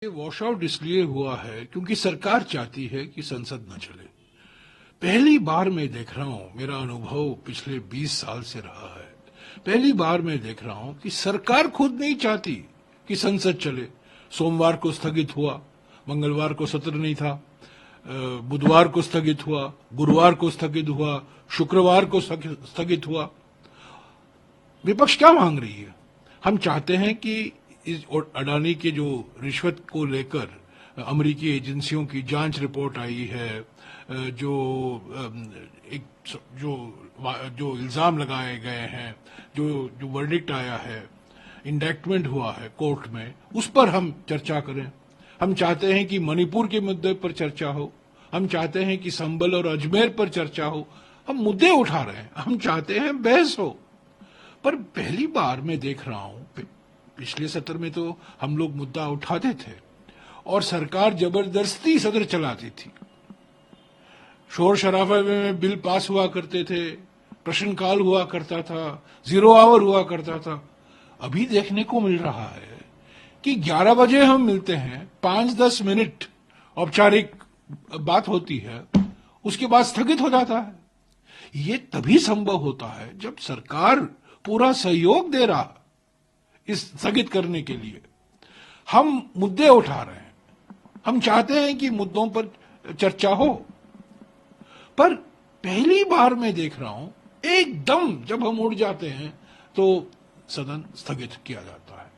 ये wash out इसलिए हुआ है क्योंकि सरकार चाहती है कि संसद न चले। पहली बार मैं देख रहा हूं, मेरा अनुभव पिछले 20 साल से रहा है, पहली बार मैं देख रहा हूं कि सरकार खुद नहीं चाहती कि संसद चले। सोमवार को स्थगित हुआ, मंगलवार को सत्र नहीं था, बुधवार को स्थगित हुआ, गुरुवार को स्थगित हुआ, शुक्रवार को स्थगित हुआ। विपक्ष क्या मांग रही है? हम चाहते हैं कि इस अडानी के जो रिश्वत को लेकर अमेरिकी एजेंसियों की जांच रिपोर्ट आई है, जो इल्जाम लगाए गए हैं, जो वर्डिक्ट आया है, इंडैक्टमेंट हुआ है कोर्ट में, उस पर हम चर्चा करें। हम चाहते हैं कि मणिपुर के मुद्दे पर चर्चा हो, हम चाहते हैं कि संबल और अजमेर पर चर्चा हो। हम मुद्दे उठा रहे हैं, हम चाहते हैं बहस हो। पर पहली बार मैं देख रहा हूं, पिछले सत्र में तो हम लोग मुद्दा उठाते थे और सरकार जबरदस्ती सत्र चलाती थी। शोर शराबे में बिल पास हुआ करते थे, प्रश्नकाल हुआ करता था, 0 आवर हुआ करता था। अभी देखने को मिल रहा है कि 11 बजे हम मिलते हैं, 5-10 मिनट औपचारिक बात होती है, उसके बाद स्थगित हो जाता है। ये तभी संभव होता है जब सरकार पूरा सहयोग दे रहा इस स्थगित करने के लिए। हम मुद्दे उठा रहे हैं, हम चाहते हैं कि मुद्दों पर चर्चा हो, पर पहली बार मैं देख रहा हूं एकदम जब हम उठ जाते हैं तो सदन स्थगित किया जाता है।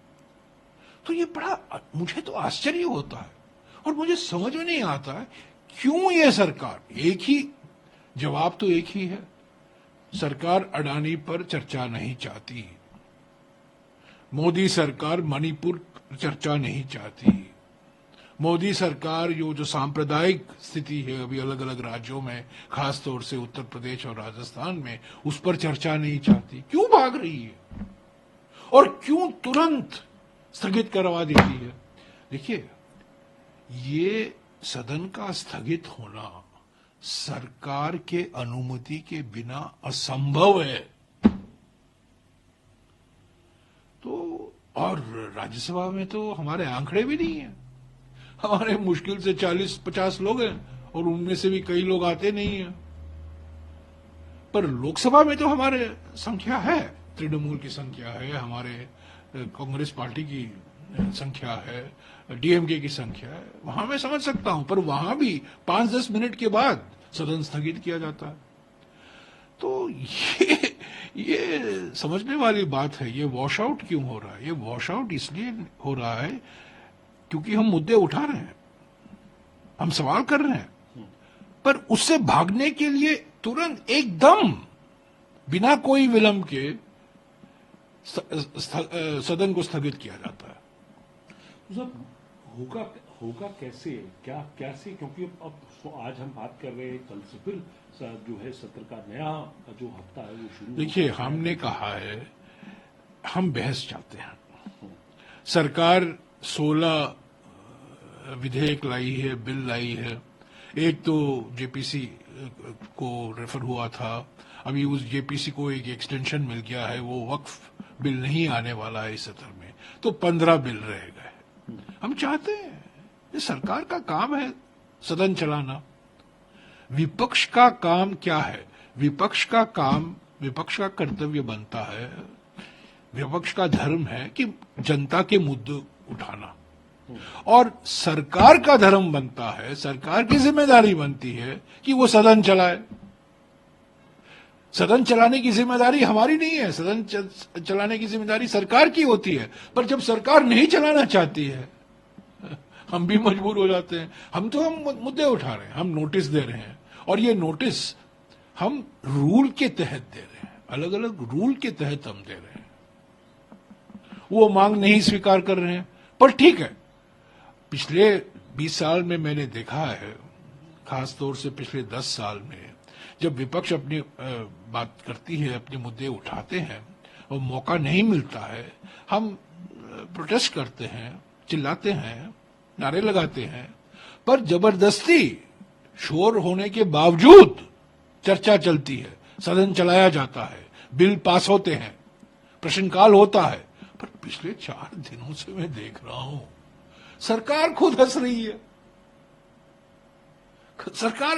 तो ये बड़ा मुझे तो आश्चर्य होता है और मुझे समझ में नहीं आता है क्यों ये सरकार, एक ही जवाब तो एक ही है, सरकार अडानी पर चर्चा नहीं चाहती, मोदी सरकार मणिपुर चर्चा नहीं चाहती, मोदी भाजपा जो सांप्रदायिक स्थिति है अभी अलग अलग राज्यों में, खास तौर से उत्तर प्रदेश और राजस्थान में, उस पर चर्चा नहीं चाहती। क्यों भाग रही है और क्यों तुरंत स्थगित करवा देती है? देखिए, ये सदन का स्थगित होना सरकार के अनुमति के बिना असंभव है। तो और राज्यसभा में तो हमारे आंकड़े भी नहीं है, हमारे मुश्किल से 40-50 लोग हैं और उनमें से भी कई लोग आते नहीं हैं। पर लोकसभा में तो हमारे संख्या है, तृणमूल की संख्या है, हमारे कांग्रेस पार्टी की संख्या है, डीएमके की संख्या है, वहां मैं समझ सकता हूं। पर वहां भी 5-10 मिनट के बाद सदन स्थगित किया जाता है। तो ये समझने वाली बात है। ये वॉश आउट क्यों हो रहा है? ये वॉश आउट इसलिए हो रहा है क्योंकि हम मुद्दे उठा रहे हैं, हम सवाल कर रहे हैं, पर उससे भागने के लिए तुरंत एकदम बिना कोई विलंब के सदन को स्थगित किया जाता है। होगा कैसे, कैसे? क्योंकि अब आज हम बात कर रहे हैं, कल से फिर जो है सत्र का नया जो हफ्ता है वो शुरू। देखिए, हमने कहा है हम बहस चाहते हैं। सरकार 16 विधेयक लाई है, बिल लाई है। एक तो जेपीसी को रेफर हुआ था, अभी उस जेपीसी को एक एक्सटेंशन मिल गया है, वो वक्फ बिल नहीं आने वाला है इस सत्र में, तो 15 बिल रह गए। हम चाहते हैं, ये सरकार का काम है सदन चलाना। विपक्ष का काम क्या है? विपक्ष का काम, विपक्ष का कर्तव्य बनता है, विपक्ष का धर्म है कि जनता के मुद्दे उठाना, और सरकार का धर्म बनता है, सरकार की जिम्मेदारी बनती है कि वो सदन चलाए। सदन चलाने की जिम्मेदारी हमारी नहीं है, सदन चलाने की जिम्मेदारी सरकार की होती है। पर जब सरकार नहीं चलाना चाहती है, हम भी मजबूर हो जाते हैं। हम मुद्दे उठा रहे हैं, हम नोटिस दे रहे हैं, और ये नोटिस हम रूल के तहत दे रहे हैं, अलग अलग रूल के तहत हम दे रहे हैं। वो मांग नहीं स्वीकार कर रहे हैं, पर ठीक है। पिछले 20 साल में मैंने देखा है, खास तौर से पिछले 10 साल में, जब विपक्ष अपनी बात करती है, अपने मुद्दे उठाते हैं और मौका नहीं मिलता है, हम प्रोटेस्ट करते हैं, चिल्लाते हैं, नारे लगाते हैं, पर जबरदस्ती शोर होने के बावजूद चर्चा चलती है, सदन चलाया जाता है, बिल पास होते हैं, प्रश्नकाल होता है। पर पिछले 4 दिनों से मैं देख रहा हूं सरकार खुद हंस रही है। सरकार